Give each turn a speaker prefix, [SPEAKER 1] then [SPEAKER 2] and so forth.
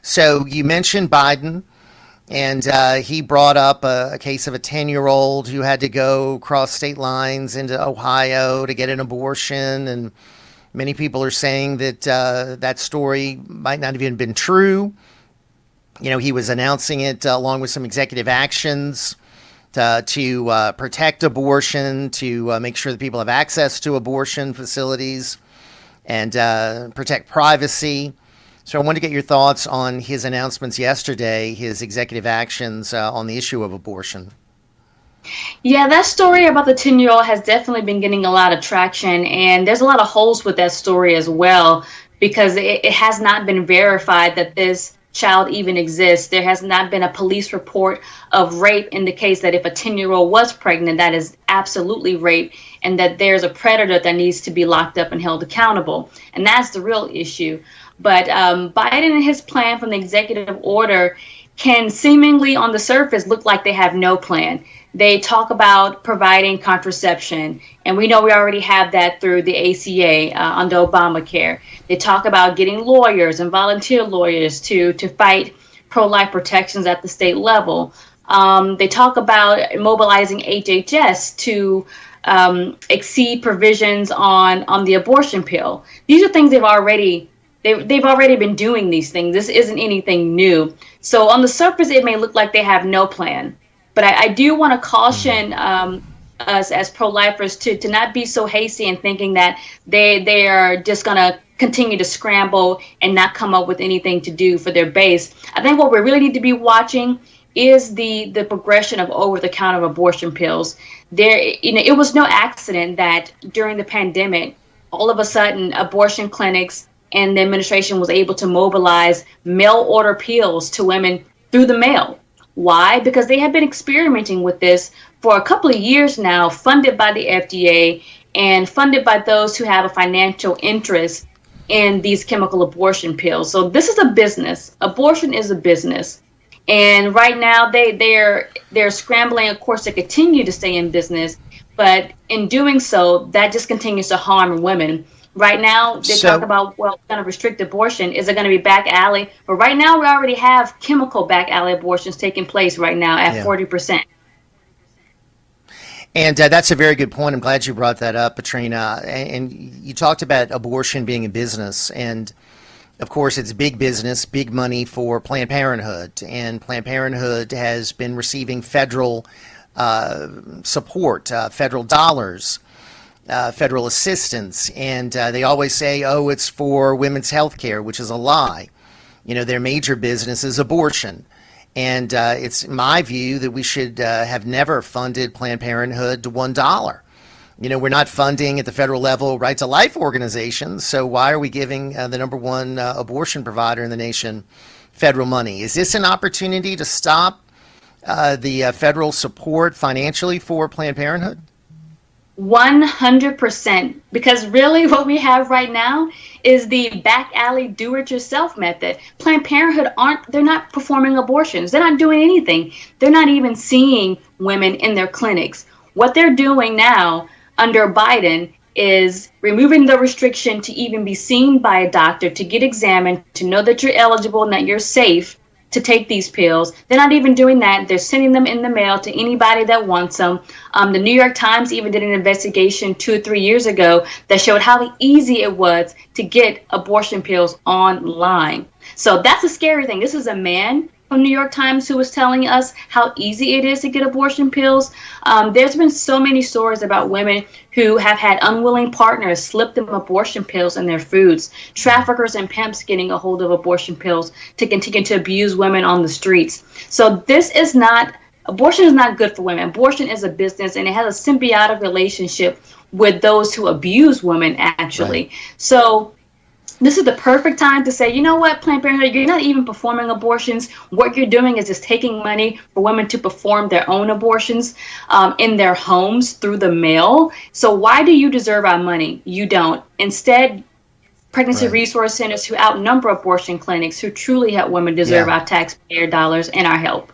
[SPEAKER 1] So you mentioned Biden, and he brought up a case of a 10-year-old who had to go cross state lines into Ohio to get an abortion. And many people are saying that that story might not have even been true. You know, he was announcing it along with some executive actions to protect abortion, to make sure that people have access to abortion facilities, and protect privacy. So I wanted to get your thoughts on his announcements yesterday, his executive actions on the issue of abortion.
[SPEAKER 2] Yeah, that story about the 10-year-old has definitely been getting a lot of traction, and there's a lot of holes with that story as well, because it has not been verified that this child even exists. There has not been a police report of rape indicates that if a 10-year-old was pregnant, that is absolutely rape, and that there's a predator that needs to be locked up and held accountable. And that's the real issue. But Biden and his plan from the executive order can seemingly on the surface look like they have no plan. They talk about providing contraception, and we know we already have that through the ACA under Obamacare. They talk about getting lawyers and volunteer lawyers to fight pro-life protections at the state level. They talk about mobilizing HHS to exceed provisions on the abortion pill. These are things they've already been doing these things. This isn't anything new. So on the surface, it may look like they have no plan. But I do want to caution us as pro-lifers to not be so hasty and thinking that they are just going to continue to scramble and not come up with anything to do for their base. I think what we really need to be watching is the progression of over-the-counter abortion pills. It was no accident that during the pandemic, all of a sudden, abortion clinics and the administration was able to mobilize mail order pills to women through the mail. Why? Because they have been experimenting with this for a couple of years now, funded by the FDA and funded by those who have a financial interest in these chemical abortion pills. So this is a business. Abortion is a business. And right now they're scrambling, of course, to continue to stay in business. But in doing so, that just continues to harm women. Right now, they talk about, well, it's going to restrict abortion. Is it going to be back alley? But right now, we already have chemical back alley abortions taking place right now at 40%.
[SPEAKER 1] And that's a very good point. I'm glad you brought that up, Patrina. And you talked about abortion being a business. And, of course, it's big business, big money for Planned Parenthood. And Planned Parenthood has been receiving federal support, federal dollars. Federal assistance, and they always say, oh, it's for women's health care, which is a lie. You know, their major business is abortion. And it's my view that we should have never funded Planned Parenthood to $1. You know, we're not funding at the federal level Right to Life organizations, so why are we giving the number one abortion provider in the nation federal money? Is this an opportunity to stop the federal support financially for Planned Parenthood?
[SPEAKER 2] 100%, because really what we have right now is the back alley do-it-yourself method. Planned Parenthood they're not performing abortions. They're not doing anything. They're not even seeing women in their clinics. What they're doing now under Biden is removing the restriction to even be seen by a doctor, to get examined, to know that you're eligible and that you're safe to take these pills. They're not even doing that. They're sending them in the mail to anybody that wants them. The New York Times even did an investigation 2 or 3 years ago that showed how easy it was to get abortion pills online. So that's a scary thing. This is a man from New York Times who was telling us how easy it is to get abortion pills. There's been so many stories about women who have had unwilling partners slip them abortion pills in their foods, traffickers and pimps getting a hold of abortion pills to continue to abuse women on the streets. So abortion is not good for women. Abortion is a business, and it has a symbiotic relationship with those who abuse women, actually. Right. So this is the perfect time to say, you know what, Planned Parenthood, you're not even performing abortions. What you're doing is just taking money for women to perform their own abortions in their homes through the mail. So why do you deserve our money? You don't. Instead, pregnancy resource centers who outnumber abortion clinics who truly help women deserve our taxpayer dollars and our help.